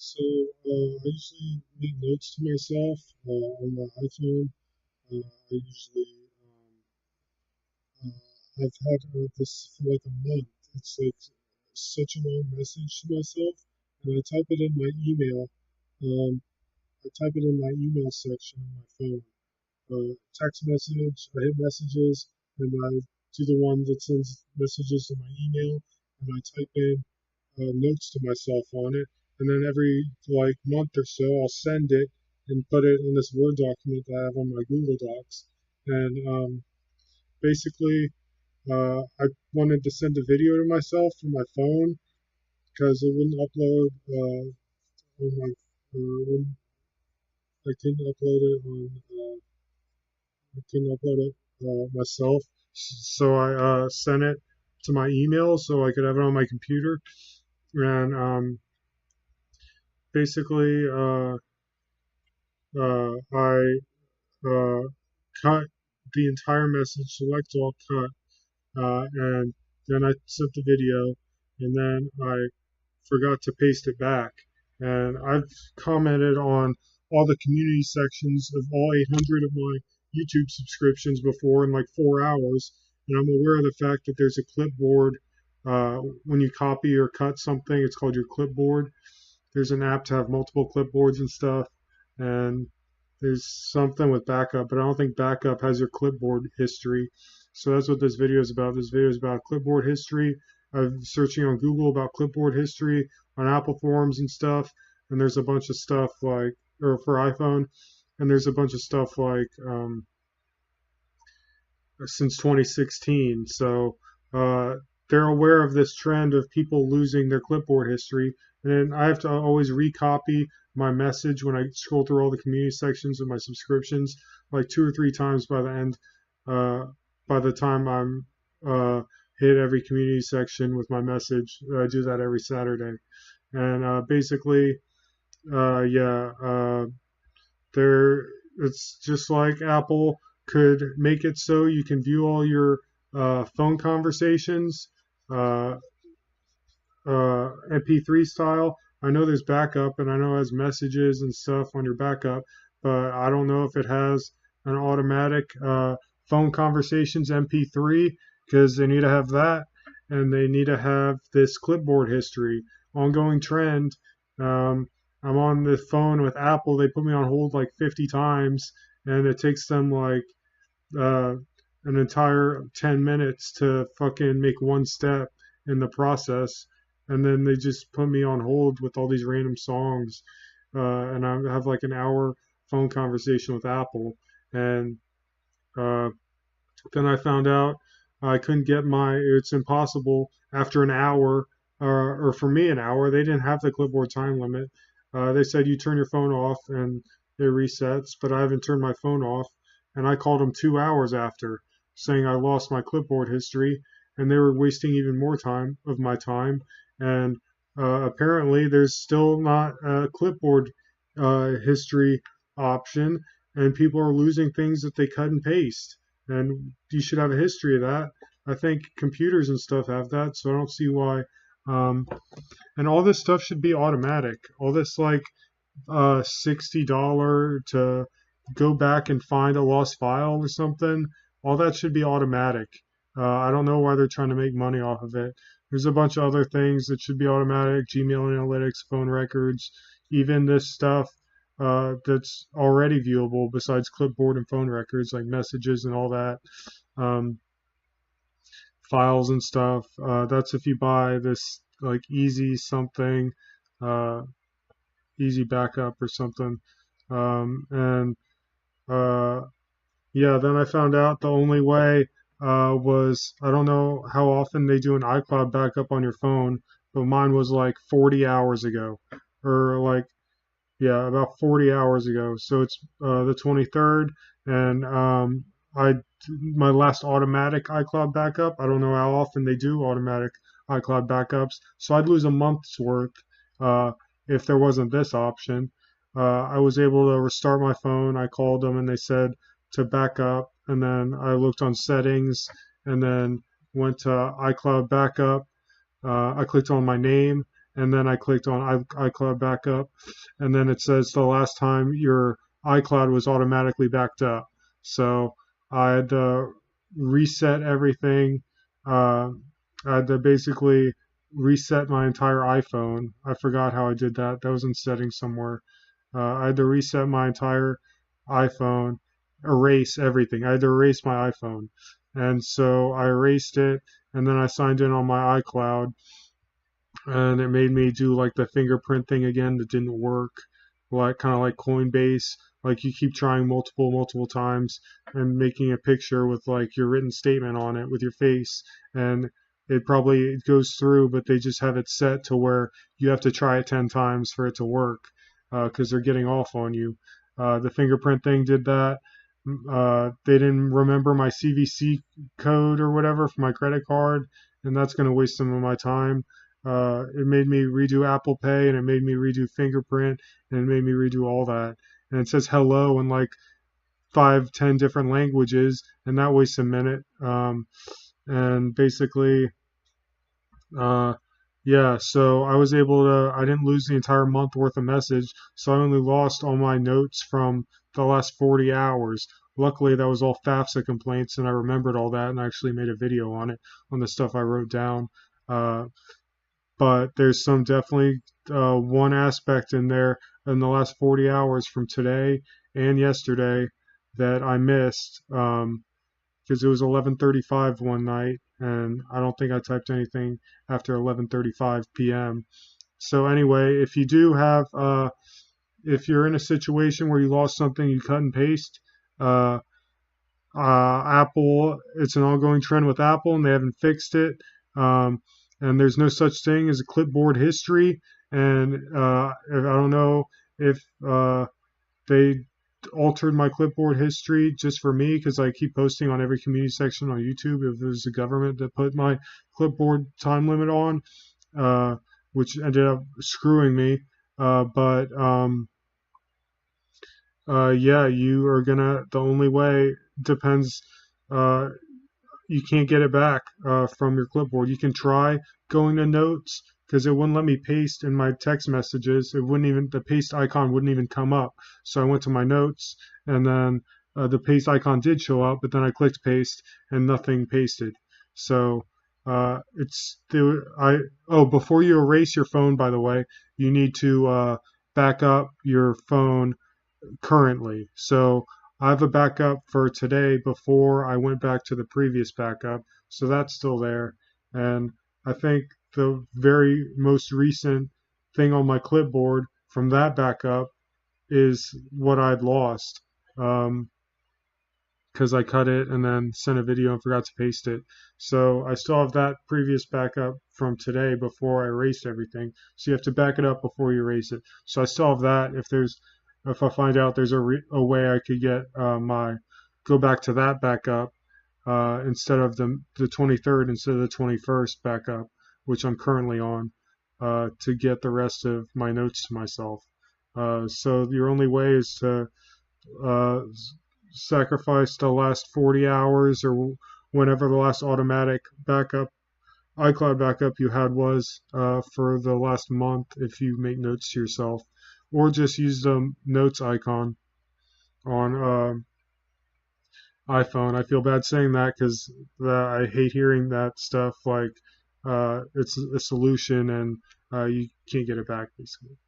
So I usually make notes to myself on my iPhone. I usually I've had this for like a month. It's like such a long message to myself, and I type it in my email. Um, I type it in my email section on my phone. Text message. I hit messages, and I do the one that sends messages to my email, and I type in notes to myself on it. And then every like month or so, I'll send it and put it in this Word document that I have on my Google Docs. And basically, I wanted to send a video to myself from my phone because it wouldn't upload on my, when I couldn't upload it on, I couldn't upload it myself. So I sent it to my email so I could have it on my computer. And basically, I uh, cut the entire message, select all, cut, and then I sent the video, and then I forgot to paste it back. And I've commented on all the community sections of all 800 of my YouTube subscriptions before in like 4 hours, and I'm aware of the fact that there's a clipboard. When you copy or cut something, it's called your clipboard. There's an app to have multiple clipboards and stuff, and there's something with backup, but I don't think backup has your clipboard history. So that's what this video is about. This video is about clipboard history. I'm searching on Google about clipboard history on Apple forums and stuff, and there's a bunch of stuff like, or for iPhone, and there's a bunch of stuff like since 2016. So uh, they're aware of this trend of people losing their clipboard history. And then I have to always recopy my message when I scroll through all the community sections of my subscriptions, like 2 or 3 times by the end. Uh, by the time I'm hit every community section with my message, I do that every Saturday. And basically, yeah, there, it's just like Apple could make it so you can view all your phone conversations uh, MP3 style. I know there's backup, and I know it has messages and stuff on your backup, but I don't know if it has an automatic phone conversations MP3 because they need to have that, and they need to have this clipboard history, ongoing trend. Um, I'm on the phone with Apple. They put me on hold like 50 times, and it takes them like uh, an entire 10 minutes to fucking make one step in the process. And then they just put me on hold with all these random songs. And I have like an hour phone conversation with Apple. And uh, then I found out I couldn't get it's impossible after an hour, or for me, an hour. They didn't have the clipboard time limit. They said you turn your phone off and it resets, but I haven't turned my phone off. And I called them 2 hours after, saying I lost my clipboard history, and they were wasting even more time of my time. And apparently, there's still not a clipboard history option, and people are losing things that they cut and paste, and you should have a history of that. I think computers and stuff have that, so I don't see why. Um, and all this stuff should be automatic. All this like $60 to go back and find a lost file or something, all that should be automatic. I don't know why they're trying to make money off of it. There's a bunch of other things that should be automatic: Gmail analytics, phone records, even this stuff that's already viewable besides clipboard and phone records, like messages and all that, um, files and stuff. That's if you buy this like easy something, uh, easy backup or something. And uh, yeah, then I found out the only way was, I don't know how often they do an iCloud backup on your phone, but mine was like 40 hours ago, or like, yeah, about 40 hours ago. So it's the 23rd, and I my last automatic iCloud backup. I don't know how often they do automatic iCloud backups, so I'd lose a month's worth uh, if there wasn't this option. I was able to restart my phone. I called them and they said to back up, and then I looked on settings and then went to iCloud backup. I clicked on my name, and then I clicked on iCloud backup, and then it says the last time your iCloud was automatically backed up. So I had to reset everything. Uh, I had to basically reset my entire iPhone. I forgot how I did that. That was in settings somewhere. I had to reset my entire iPhone, erase everything. I had to erase my iPhone. And so I erased it, and then I signed in on my iCloud, and it made me do like the fingerprint thing again that didn't work, like kind of like Coinbase. Like you keep trying multiple times and making a picture with like your written statement on it with your face, and it goes through, but they just have it set to where you have to try it 10 times for it to work, because they're getting off on you. The fingerprint thing did that. They didn't remember my CVC code or whatever for my credit card, and that's going to waste some of my time. It made me redo Apple Pay, and it made me redo fingerprint, and it made me redo all that. And it says hello in like 5, 10 different languages, and that wastes a minute. And basically, uh, yeah, so I didn't lose the entire month worth of message, so I only lost all my notes from the last 40 hours. Luckily, that was all FAFSA complaints, and I remembered all that, and I actually made a video on it, on the stuff I wrote down. Uh, but there's some definitely one aspect in there in the last 40 hours from today and yesterday that I missed, because it was 11:35 one night, and I don't think I typed anything after 11:35 p.m. So anyway, if you're in a situation where you lost something, you cut and paste. Uh, Apple, it's an ongoing trend with Apple, and they haven't fixed it. Um, and there's no such thing as a clipboard history. And I don't know if they altered my clipboard history just for me because I keep posting on every community section on YouTube. If it was the government that put my clipboard time limit on, uh, which ended up screwing me. But yeah, you are gonna. The only way depends. Uh, you can't get it back from your clipboard. You can try going to notes because it wouldn't let me paste in my text messages. It wouldn't even the paste icon wouldn't even come up. So I went to my notes, and then the paste icon did show up, but then I clicked paste and nothing pasted. So it's the I oh before you erase your phone, by the way, you need to back up your phone currently. So I have a backup for today before I went back to the previous backup. So that's still there. And I think the very most recent thing on my clipboard from that backup is what I'd lost. Because I cut it and then sent a video and forgot to paste it. So I still have that previous backup from today before I erased everything. So you have to back it up before you erase it. So I still have that. If I find out there's a way I could get go back to that backup instead of the 23rd instead of the 21st backup, which I'm currently on, to get the rest of my notes to myself. So your only way is to uh, sacrifice the last 40 hours or whenever the last automatic backup, iCloud backup you had was for the last month if you make notes to yourself, or just use the notes icon on iPhone. I feel bad saying that because I hate hearing that stuff like it's a solution and you can't get it back basically.